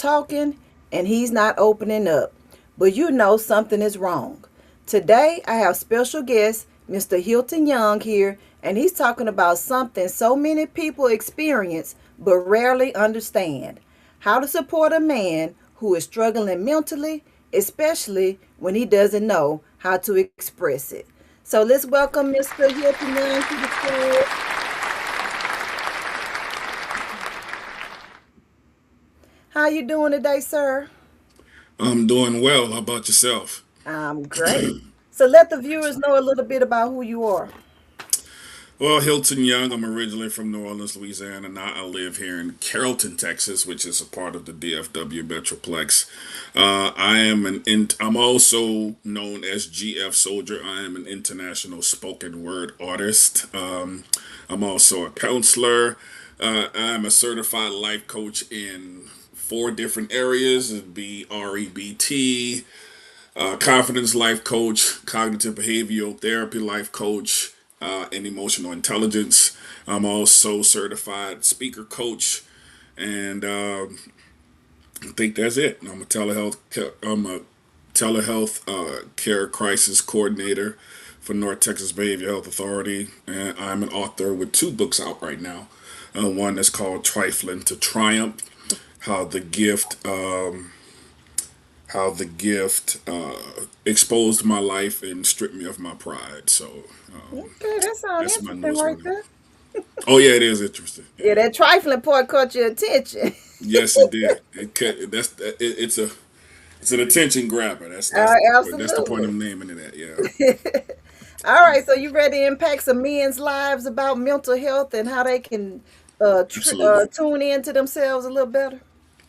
talking and he's not opening up, but you know something is wrong. Today, I have special guest, Mr. Hilton Young, here, and he's talking about something so many people experience but rarely understand: how to support a man who is struggling mentally, especially when he doesn't know how to express it. So let's welcome Mr. Hilton Young to the stage. How you doing today, sir? I'm doing well. How about yourself? I'm great. So let the viewers know a little bit about who you are. Well, Hilton Young. I'm originally from New Orleans, Louisiana. Now I live here in Carrollton, Texas, which is a part of the DFW Metroplex. I'm also known as GF Soldier. I am an international spoken word artist. I'm also a counselor. I'm a certified life coach in four different areas. It'd be REBT, confidence life coach, cognitive behavioral therapy life coach, and emotional intelligence. I'm also certified speaker coach, and I think that's it. I'm a telehealth care crisis coordinator for North Texas Behavioral Health Authority, and I'm an author with two books out right now. One that's called Trifling to Triumph: How the Gift exposed my life and stripped me of my pride. So Okay, that sounds that's my interesting newest right one. there. Oh yeah, it is interesting. Yeah, Yeah, that trifling part caught your attention. yes, it did. It's an attention grabber. That's the point Absolutely. of naming it. At yeah, All right, so you ready to impact some men's lives about mental health and how they can absolutely, tune into themselves a little better?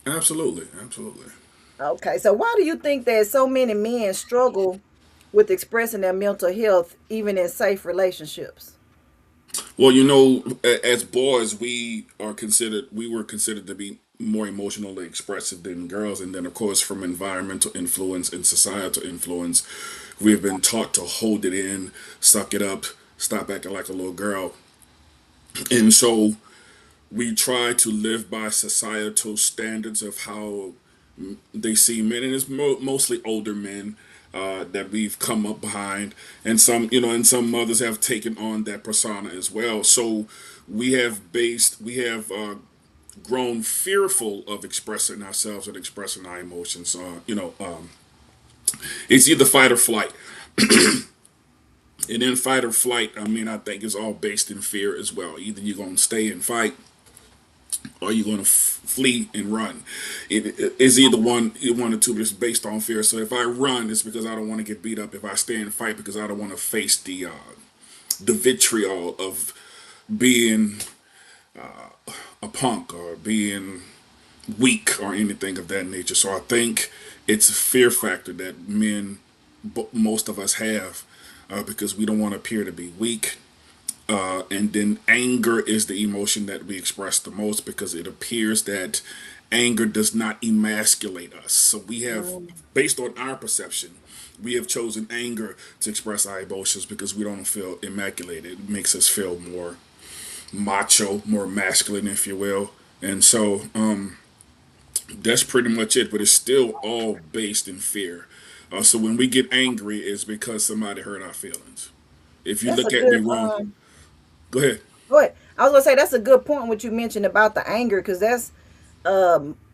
absolutely. Okay, so why do you think that so many men struggle with expressing their mental health even in safe relationships? Well, as boys, we were considered to be more emotionally expressive than girls, and then of course from environmental influence and societal influence, we've been taught to hold it in, suck it up, stop acting like a little girl, and so we try to live by societal standards of how they see men, and it's mostly older men that we've come up behind, and and some mothers have taken on that persona as well. So we have grown fearful of expressing ourselves and expressing our emotions. It's either fight or flight, and in fight or flight, I think it's all based in fear as well. Either you're gonna stay and fight, or you're going to flee and run. It's either one or two, but it's based on fear. So if I run, it's because I don't want to get beat up. If I stay and fight, because I don't want to face the vitriol of being a punk or being weak or anything of that nature. So I think it's a fear factor that most of us have, because we don't want to appear to be weak. And then anger is the emotion that we express the most, because it appears that anger does not emasculate us. So we have, Mm, based on our perception, we have chosen anger to express our emotions because we don't feel immaculated. It makes us feel more macho, more masculine, if you will. And so that's pretty much it. But it's still all based in fear. So when we get angry, it's because somebody hurt our feelings. If you that's a look at me good wrong, go ahead. go ahead. I was gonna say that's a good point what you mentioned about the anger, because that's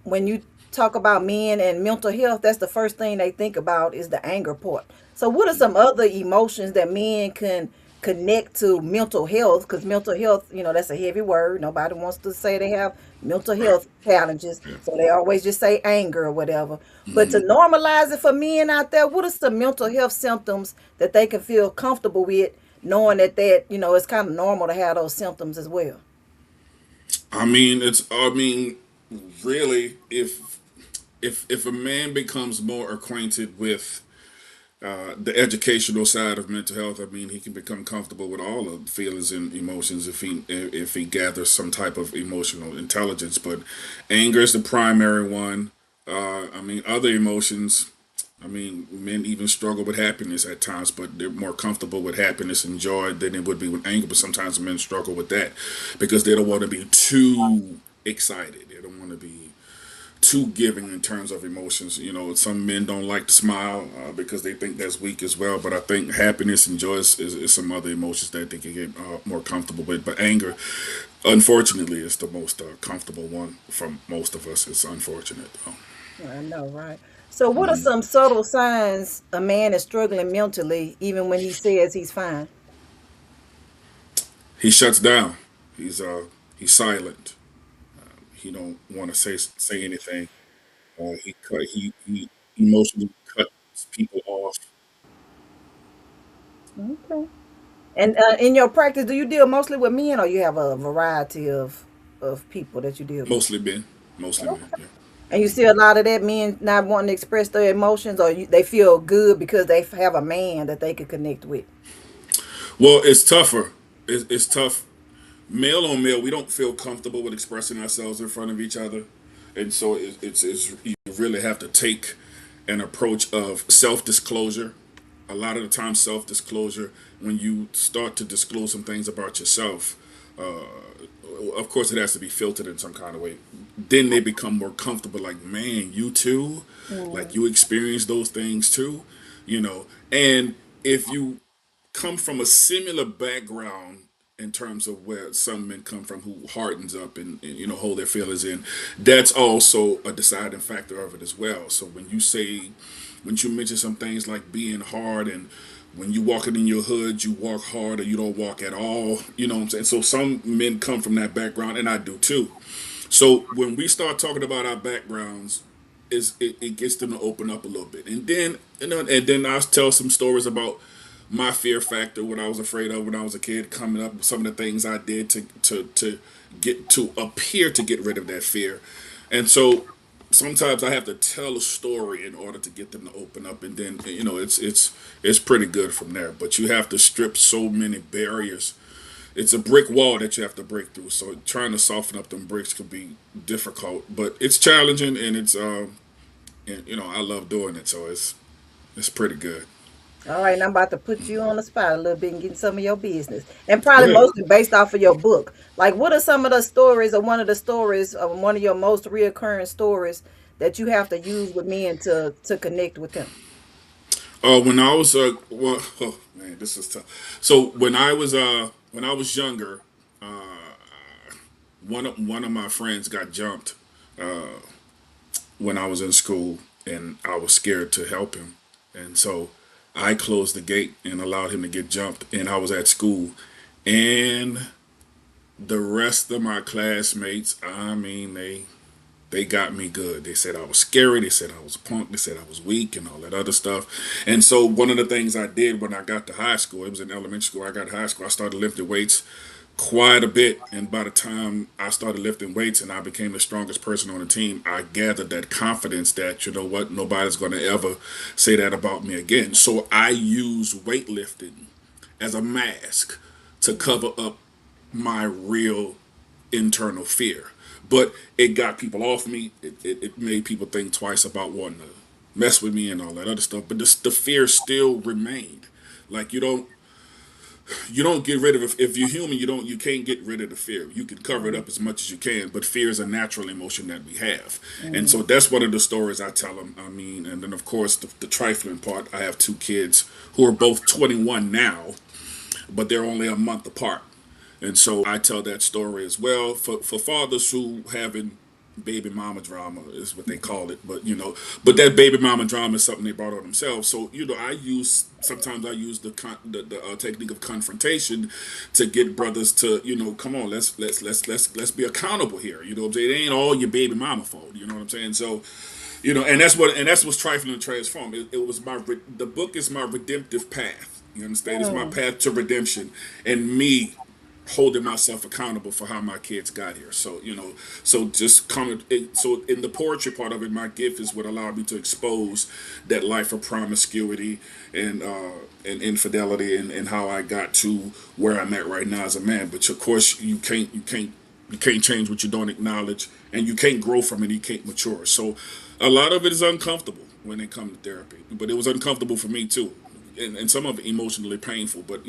when you talk about men and mental health, that's the first thing they think about is the anger part. So, what are some other emotions that men can connect to mental health? Because mental health, that's a heavy word. Nobody wants to say they have mental Right. health challenges, Yeah. so they always just say anger or whatever. But to normalize it for men out there, what are some mental health symptoms that they can feel comfortable with, knowing that it's kind of normal to have those symptoms as well? Really, if a man becomes more acquainted with the educational side of mental health, he can become comfortable with all of the feelings and emotions if he gathers some type of emotional intelligence. But anger is the primary one. Other emotions. Men even struggle with happiness at times, but they're more comfortable with happiness and joy than they would be with anger. But sometimes men struggle with that because they don't want to be too excited. They don't want to be too giving in terms of emotions. You know, some men don't like to smile because they think that's weak as well. But I think happiness and joy is some other emotions that they can get more comfortable with. But anger, unfortunately, is the most comfortable one from most of us. It's unfortunate, though. I know, right? So, what are some subtle signs a man is struggling mentally, even when he says he's fine? He shuts down. He's silent. He don't want to say anything. He emotionally cuts people off. Okay. And in your practice, do you deal mostly with men, or you have a variety of people that you deal with? Mostly men. Mostly men. Okay. Yeah. And you see a lot of that men not wanting to express their emotions, or they feel good because they have a man that they can connect with. Well, it's tougher. It's tough. Male on male, we don't feel comfortable with expressing ourselves in front of each other, and so it's you really have to take an approach of self disclosure. A lot of the time, self disclosure, when you start to disclose some things about yourself, of course, it has to be filtered in some kind of way. Then they become more comfortable. Like, man, you too, like Mm. you experience those things too, you know. And if you come from a similar background in terms of where some men come from who hardens up and you know hold their feelings in, that's also a deciding factor of it as well. So when you mention some things like being hard and when you walking in your hood, you walk hard or you don't walk at all. You know what I'm saying? So some men come from that background, and I do too. So when we start talking about our backgrounds, it gets them to open up a little bit, and then you know, and then I'll tell some stories about my fear factor, what I was afraid of when I was a kid, coming up with some of the things I did to get to appear to get rid of that fear, and so sometimes I have to tell a story in order to get them to open up, and then you know it's pretty good from there. But you have to strip so many barriers. It's a brick wall that you have to break through. So trying to soften up them bricks can be difficult, but it's challenging, and and you know I love doing it, so it's pretty good. All right, and I'm about to put you on the spot a little bit and get some of your business, and Go probably ahead. mostly based off of your book. Like, what are some of the stories, or one of the stories, or one of your most reoccurring stories that you have to use with men to connect with them? When I was well, oh man, this is tough. So when I was younger, one of my friends got jumped when I was in school, and I was scared to help him, and so I closed the gate and allowed him to get jumped, and I was at school, and the rest of my classmates, I mean, they got me good. They said I was scary. They said I was a punk. They said I was weak and all that other stuff. And so one of the things I did when I got to high school, it was in elementary school. I got to high school. I started lifting weights quite a bit. And by the time I started lifting weights and I became the strongest person on the team, I gathered that confidence that, you know what, nobody's going to ever say that about me again. So I use weightlifting as a mask to cover up my real internal fear. But it got people off me. It made people think twice about wanting to mess with me and all that other stuff. But the fear still remained. Like you don't get rid of it. If you're human, you can't get rid of the fear. You can cover it up as much as you can, but fear is a natural emotion that we have, and Mm-hmm. so that's one of the stories I tell them. I mean, and then of course the trifling part. I have two kids who are both 21 now, but they're only a month apart. And so I tell that story as well for fathers who having baby mama drama is what they call it. But you know, but that baby mama drama is something they brought on themselves. So you know, sometimes I use the technique of confrontation to get brothers to you know, come on, let's be accountable here. You know what I'm saying? It ain't all your baby mama fault. You know what I'm saying? So you know, and that's what's trifling and transformed. It was the book is my redemptive path. You understand? It's my Mm. path to redemption, and me holding myself accountable for how my kids got here. So you know, so just coming. So in the poetry part of it, my gift is what allowed me to expose that life of promiscuity and infidelity and how I got to where I'm at right now as a man. But of course, you can't change what you don't acknowledge, and you can't grow from it. You can't mature. So a lot of it is uncomfortable when it comes to therapy, but it was uncomfortable for me too. and some of it emotionally painful. But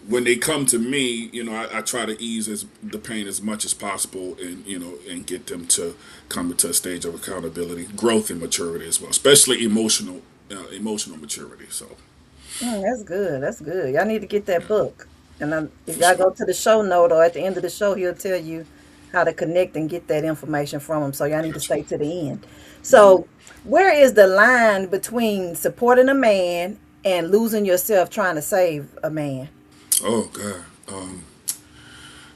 when they come to me, I try to ease the pain as much as possible, and and get them to come into a stage of accountability, growth, and maturity as well, especially emotional maturity. So That's good. That's good. Y'all need to get that book. And if for y'all sure. go to the show note or at the end of the show, he'll tell you how to connect and get that information from him. So y'all need to Gotcha. stay to the end. So where is the line between supporting a man and losing yourself trying to save a man? Oh God.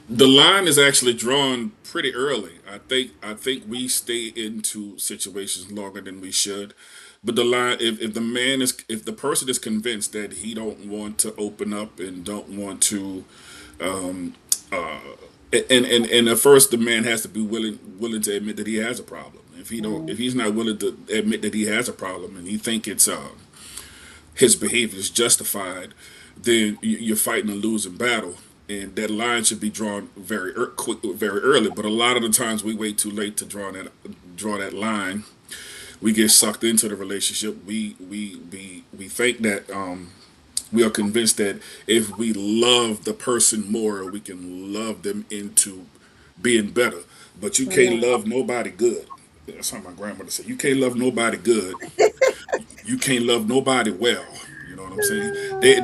The line is actually drawn pretty early. I think we stay into situations longer than we should. But the line, if the person is convinced that he don't want to open up and don't want to, and at first the man has to be willing to admit that he has a problem. If he's not willing to admit that he has a problem, and he think it's his behavior is justified, then you're fighting a losing battle. And that line should be drawn quick, very early. But a lot of the times we wait too late to draw that line. We get sucked into the relationship. We think that we are convinced that if we love the person more, we can love them into being better. But you can't Mhm. love nobody good. That's how my grandmother said. You can't love nobody good. You can't love nobody well. You know what I'm saying? They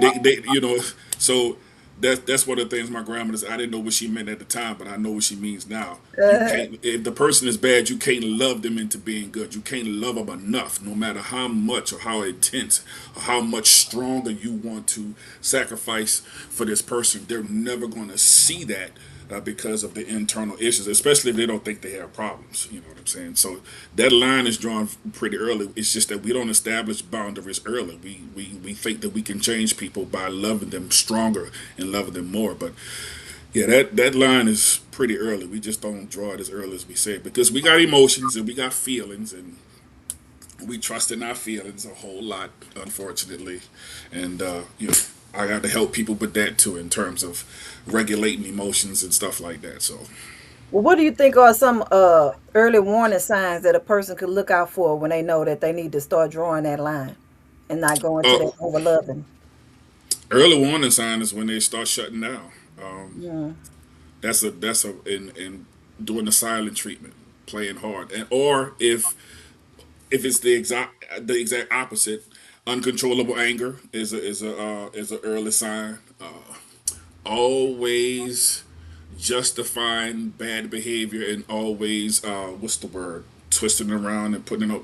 so that's one of the things my grandmother said. I didn't know what she meant at the time, but I know what she means now. You Uh, can't, if the person is bad, you can't love them into being good. You can't love them enough, no matter how much or how intense or how much stronger you want to sacrifice for this person. They're never going to see that because of the internal issues, especially if they don't think they have problems. You know what I'm saying? So that line is drawn pretty early. It's just that we don't establish boundaries early. We think that we can change people by loving them stronger and loving them more. But yeah, that line is pretty early. We just don't draw it as early as we say because we got emotions and we got feelings and we trust in our feelings a whole lot, unfortunately, and I got to help people with that too in terms of regulating emotions and stuff like that. So, well, what do you think are some early warning signs that a person could look out for when they know that they need to start drawing that line and not going to uh, that over loving? early warning sign is when they start shutting down. Yeah. That's a in doing the silent treatment, playing hard, and or if it's the exact opposite, uncontrollable anger is a early sign. Always justifying bad behavior and always what's the word, twisting around and putting up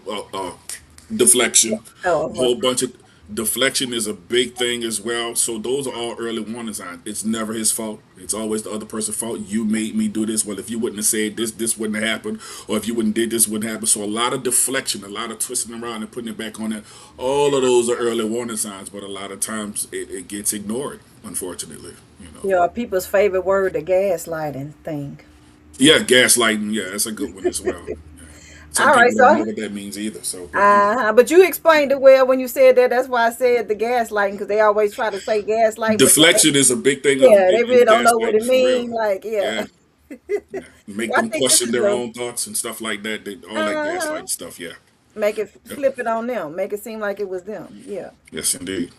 deflection. A Oh, whole bunch of deflection is a big thing as well. So those are all early warning signs. It's never his fault. It's always the other person's fault. You made me do this. Well, if you wouldn't have said this, this wouldn't have happened. Or if you wouldn't did this, wouldn't happen. So a lot of deflection, a lot of twisting around and putting it back on it. All of those are early warning signs, but a lot of times it gets ignored, unfortunately. yeah, people's favorite word, the gaslighting thing. Yeah, gaslighting. Yeah, that's a good one as well. Yeah. Some All right, people don't know so what that means either. So, but but you explained it well when you said that. That's why I said the gaslighting because they always try to say gaslight, but deflection is a big thing yeah, they in really don't know what gaslighting it for real. means. Like, yeah. Yeah, yeah. Make Well, I them think this question is their a own thoughts and stuff like that. All that uh gaslighting stuff. Yeah. make it Yep. flip it on them, make it seem like it was them. Yeah. Yes, indeed.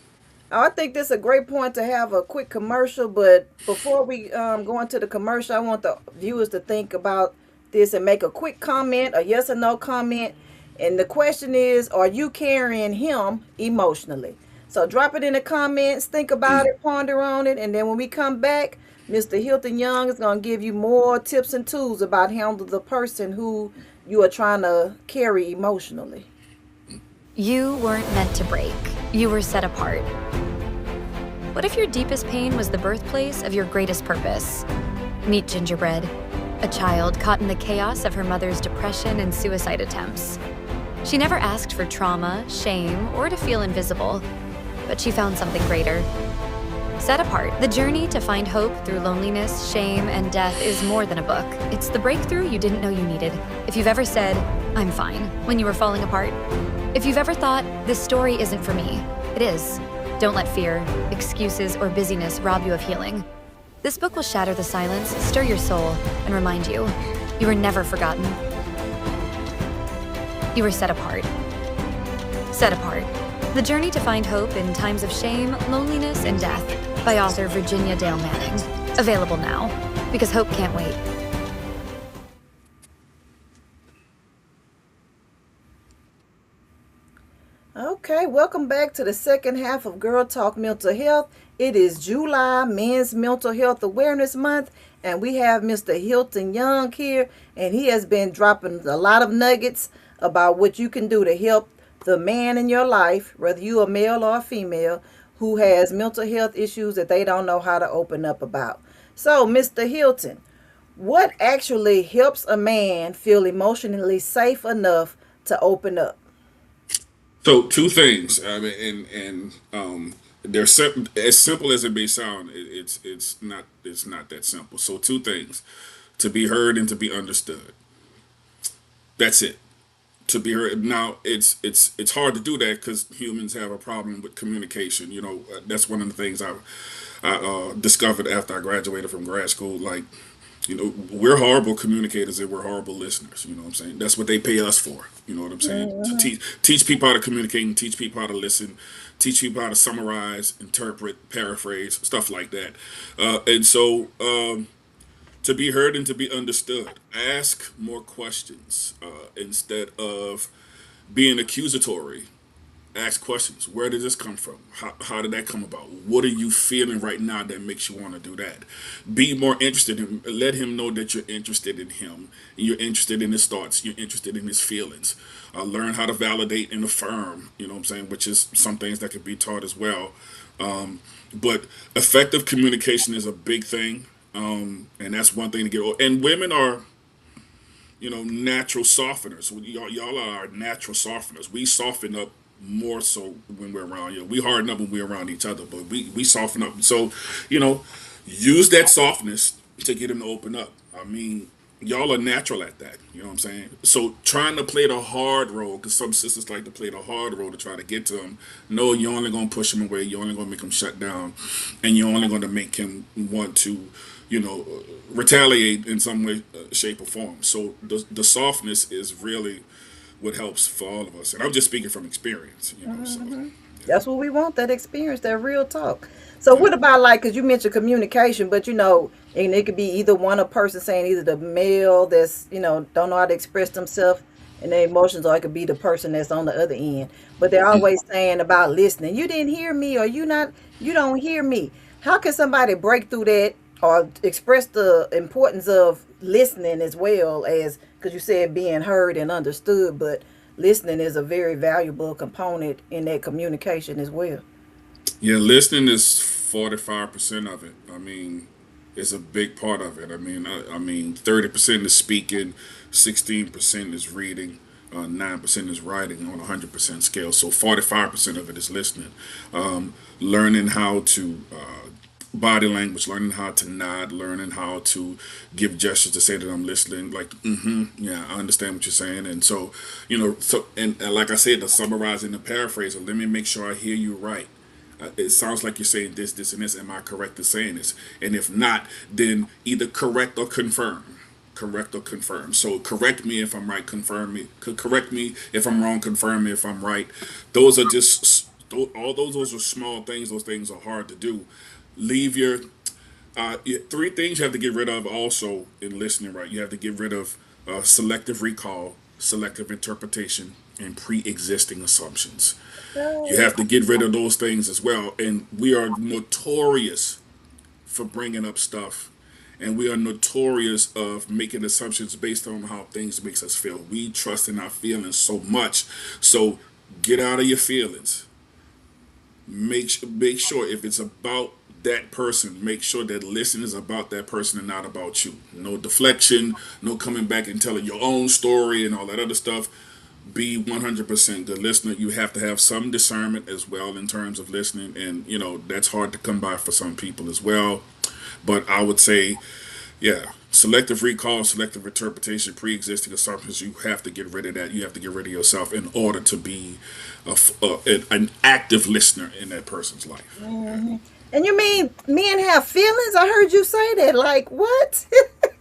Oh, I think this is a great point to have a quick commercial, but before we go into the commercial, I want the viewers to think about this and make a quick comment, a yes or no comment. And the question is, are you carrying him emotionally? So drop it in the comments, think about it, ponder on it, and then when we come back, Mr. Hilton Young is going to give you more tips and tools about handling the person who you are trying to carry emotionally. You weren't meant to break. You were set apart. What if your deepest pain was the birthplace of your greatest purpose? Meet Gingerbread, a child caught in the chaos of her mother's depression and suicide attempts. She never asked for trauma, shame, or to feel invisible, but she found something greater. Set Apart, the journey to find hope through loneliness, shame, and death is more than a book. It's the breakthrough you didn't know you needed. If you've ever said, "I'm fine," when you were falling apart. If you've ever thought, "This story isn't for me," it is. Don't let fear, excuses, or busyness rob you of healing. This book will shatter the silence, stir your soul, and remind you, you were never forgotten. You were set apart. Set apart. The Journey to Find Hope in Times of Shame, Loneliness, and Death by author Virginia Dale Manning. Available now, because hope can't wait. Okay, welcome back to the second half of Girl Talk Mental Health. It is July, Men's Mental Health Awareness Month, and we have Mr. Hilton Young here, and he has been dropping a lot of nuggets about what you can do to help the man in your life, whether you a male or a female, who has mental health issues that they don't know how to open up about. So, Mr. Hilton, what actually helps a man feel emotionally safe enough to open up? So two things. I mean, they're as simple as it may sound. It's not that simple. So two things: to be heard and to be understood. That's it. To be heard. Now it's hard to do that because humans have a problem with communication. That's one of the things I discovered after I graduated from grad school. Like, we're horrible communicators and we're horrible listeners. You know what I'm saying? That's what they pay us for. You know what I'm saying? To teach people how to communicate and teach people how to listen, teach people how to summarize, interpret, paraphrase, stuff like that. And so to be heard and to be understood, ask more questions instead of being accusatory. Ask questions. Where did this come from? How did that come about? What are you feeling right now that makes you want to do that? Be more interested in. Let him know that you're interested in him. You're interested in his thoughts. You're interested in his feelings. Learn how to validate and affirm. You know what I'm saying? Which is some things that could be taught as well. But effective communication is a big thing, and that's one thing to get. And women are, natural softeners. Y'all are our natural softeners. We soften up more so when we're around you. We harden up when we're around each other, but we soften up. So, use that softness to get him to open up. I mean, y'all are natural at that. You know what I'm saying? So trying to play the hard role, because some sisters like to play the hard role to try to get to him. No, you're only going to push him away. You're only going to make him shut down, and you're only going to make him want to, retaliate in some way, shape, or form. So the softness is really what helps for all of us. And I'm just speaking from experience, So That's what we want, that experience, that real talk. So what about, like, because you mentioned communication, but and it could be either one a person saying, either the male that's, don't know how to express themselves and their emotions, or it could be the person that's on the other end. But they're always saying about listening. You didn't hear me, or you don't hear me. How can somebody break through that or express the importance of listening as well as, because you said being heard and understood, but listening is a very valuable component in that communication as well. Yeah, listening is 45% of it. I mean, it's a big part of it. I mean, 30% is speaking, 16% is reading, 9% is writing on a 100% scale. So 45% of it is listening. Learning how to body language, learning how to nod, learning how to give gestures to say that I'm listening, like, yeah, I understand what you're saying. And so, and like I said, to summarize and to paraphrase, let me make sure I hear you right. It sounds like you're saying this, this, and this. Am I correct in saying this? And if not, then either correct or confirm. Correct or confirm. So correct me if I'm right, confirm me. Correct me if I'm wrong, confirm me if I'm right. Those are just, all those are small things. Those things are hard to do. Leave your three things you have to get rid of also in listening, right? You have to get rid of selective recall, selective interpretation, and pre-existing assumptions. You have to get rid of those things as well. And we are notorious for bringing up stuff, and we are notorious of making assumptions based on how things makes us feel. We trust in our feelings so much. So get out of your feelings. Make sure if it's about that person, make sure that listening is about that person and not about you. No deflection, no coming back and telling your own story and all that other stuff. Be 100% good listener. You have to have some discernment as well in terms of listening, and that's hard to come by for some people as well. But I would say, yeah, selective recall, selective interpretation, pre-existing assumptions, you have to get rid of that. You have to get rid of yourself in order to be an active listener in that person's life. Mm-hmm. And you mean men have feelings? I heard you say that. Like, what?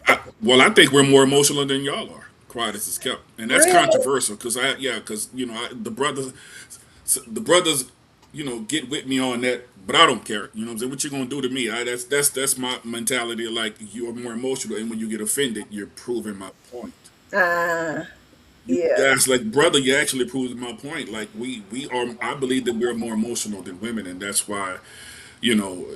I think we're more emotional than y'all are. Quiet as it's kept, and that's Really? controversial because the brothers. So the brothers, get with me on that, but I don't care. You know what I'm saying? What you gonna do to me? That's my mentality. Like, you're more emotional, and when you get offended, you're proving my point. Uh, You yeah. guys, like, brother, you actually proved my point. Like, we are. I believe that we're more emotional than women, and that's why, you know,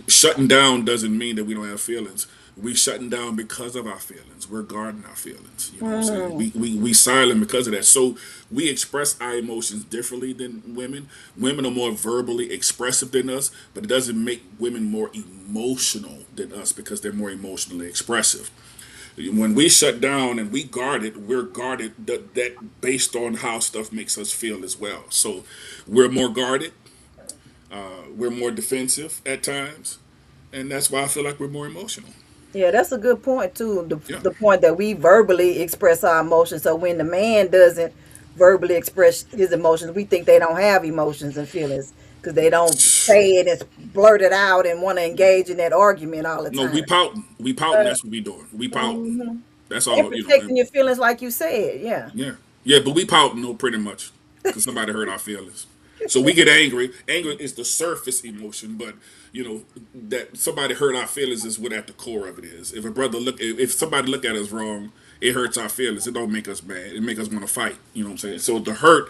shutting down doesn't mean that we don't have feelings. We shutting down because of our feelings. We're guarding our feelings. You know what I'm saying? Mm, We silent because of that. So we express our emotions differently than women. Women are more verbally expressive than us, but it doesn't make women more emotional than us because they're more emotionally expressive. When we shut down and we guard it, we're guarded that based on how stuff makes us feel as well. So we're more guarded, we're more defensive at times, and that's why I feel like we're more emotional. yeah, that's a good point too. Yeah. The point that we verbally express our emotions. So when the man doesn't verbally express his emotions, we think they don't have emotions and feelings because they don't say it and blurt it out and want to engage in that argument all the No, time. we pouting. We pouting. That's what we doing. We pouting. Mhm. That's And all. protecting your feelings, like you said. Yeah. Yeah, yeah, but we pouting, no, pretty much, because somebody hurt our feelings. So we get angry. Anger is the surface emotion, but that somebody hurt our feelings is what at the core of it is. If a brother look, if somebody look at us wrong, it hurts our feelings. It don't make us mad. It make us want to fight. You know what I'm saying? So the hurt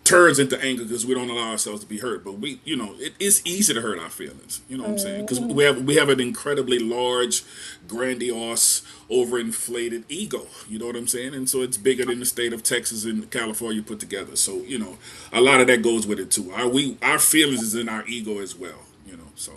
turns into anger because we don't allow ourselves to be hurt. But it is easy to hurt our feelings. You know what I'm saying? Because Mhm. we have an incredibly large, grandiose, overinflated ego. You know what I'm saying? And so it's bigger than the state of Texas and California put together. So a lot of that goes with it too. Our feelings is in our ego as well. So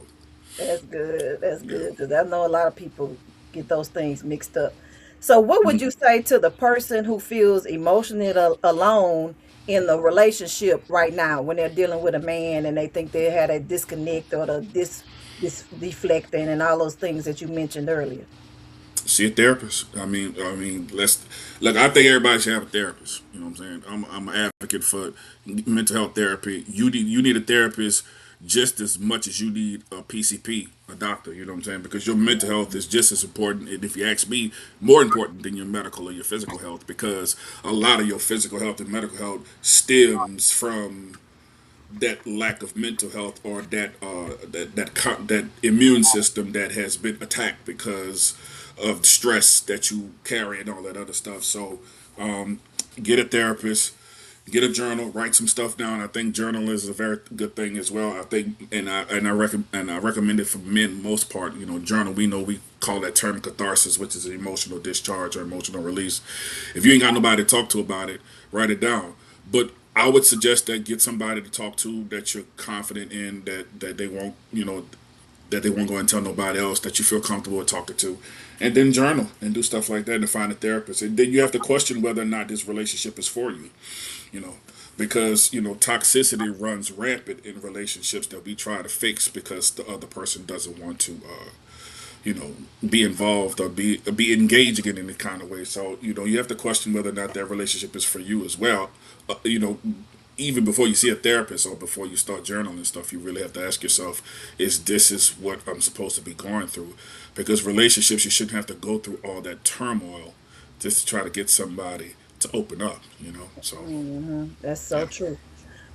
That's good. That's yeah. good because I know a lot of people get those things mixed up. So, what would you say to the person who feels emotionally alone in the relationship right now when they're dealing with a man and they think they had a disconnect or the this deflecting and all those things that you mentioned earlier? See a therapist. Let's look. I think everybody should have a therapist. You know what I'm saying? I'm an advocate for mental health therapy. You need a therapist just as much as you need a PCP, a doctor. You know what I'm saying? Because your mental health is just as important, and if you ask me, more important than your medical or your physical health. Because a lot of your physical health and medical health stems from that lack of mental health or that immune system that has been attacked because of stress that you carry and all that other stuff. So get a therapist, get a journal, write some stuff down. I think journal is a very good thing as well. I think, and I recommend it for men most part. Journal. We know we call that term catharsis, which is an emotional discharge or emotional release. If you ain't got nobody to talk to about it, write it down. But I would suggest that get somebody to talk to that you're confident in, that they won't, that they won't go and tell nobody else, that you feel comfortable with talking to, and then journal and do stuff like that and find a therapist. And then you have to question whether or not this relationship is for you, you know, because toxicity runs rampant in relationships that we try to fix because the other person doesn't want to. You know, be involved or be engaging in any kind of way. So you have to question whether or not that relationship is for you as well. Even before you see a therapist or before you start journaling and stuff, you really have to ask yourself, is what I'm supposed to be going through? Because relationships, you shouldn't have to go through all that turmoil just to try to get somebody to open up. So That's so yeah, true.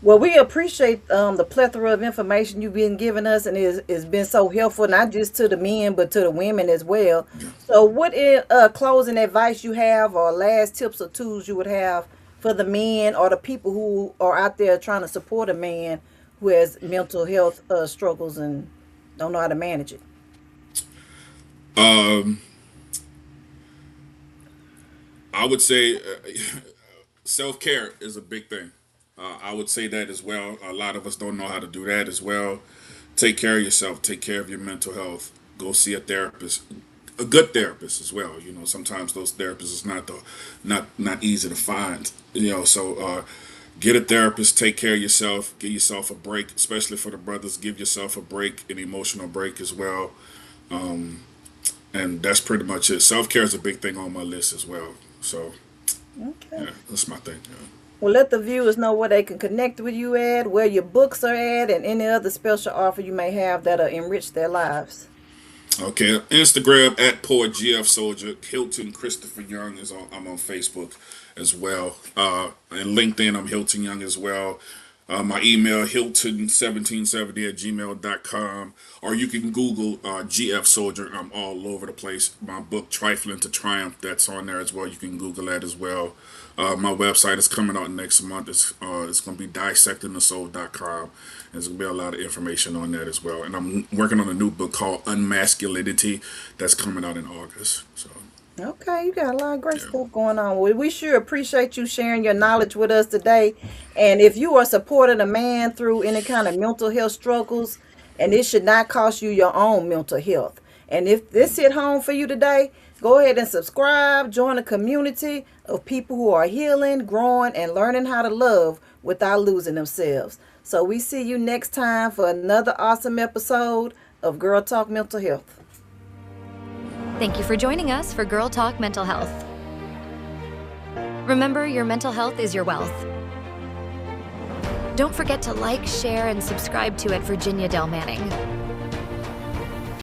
Well, we appreciate the plethora of information you've been giving us, and it's been so helpful, not just to the men, but to the women as well. yeah. So, what closing advice you have, or last tips or tools you would have for the men or the people who are out there trying to support a man who has mental health struggles and don't know how to manage it? Um, I would say self care is a big thing. I would say that as well. A lot of us don't know how to do that as well. Take care of yourself. Take care of your mental health. Go see a therapist, a good therapist as well. Sometimes those therapists is not easy to find. So get a therapist. Take care of yourself. Give yourself a break, especially for the brothers. Give yourself a break, an emotional break as well. And that's pretty much it. Self care is a big thing on my list as well. So Okay. yeah, that's my thing. Yeah. Well, let the viewers know where they can connect with you at, where your books are at, and any other special offer you may have that'll enrich their lives. Okay, Instagram at Poet GF Soldier. Hilton Christopher Young I'm on Facebook as well. And LinkedIn, I'm Hilton Young as well. My email, hilton1770@gmail.com. Or you can Google GF Soldier. I'm all over the place. My book, Trifling to Triumph, that's on there as well. You can Google that as well. My website is coming out next month. It's going to be dissectingthesoul.com. There's going to be a lot of information on that as well. And I'm working on a new book called Unmasculinity that's coming out in August. So. Okay, you got a lot of great stuff going on. Well, we sure appreciate you sharing your knowledge with us today. And if you are supporting a man through any kind of mental health struggles, and it should not cost you your own mental health. And if this hit home for you today, go ahead and subscribe, join a community of people who are healing, growing, and learning how to love without losing themselves. So we see you next time for another awesome episode of Girl Talk Mental Health. Thank you for joining us for Girl Talk Mental Health. Remember, your mental health is your wealth. Don't forget to like, share, and subscribe to at Virginia Del Manning.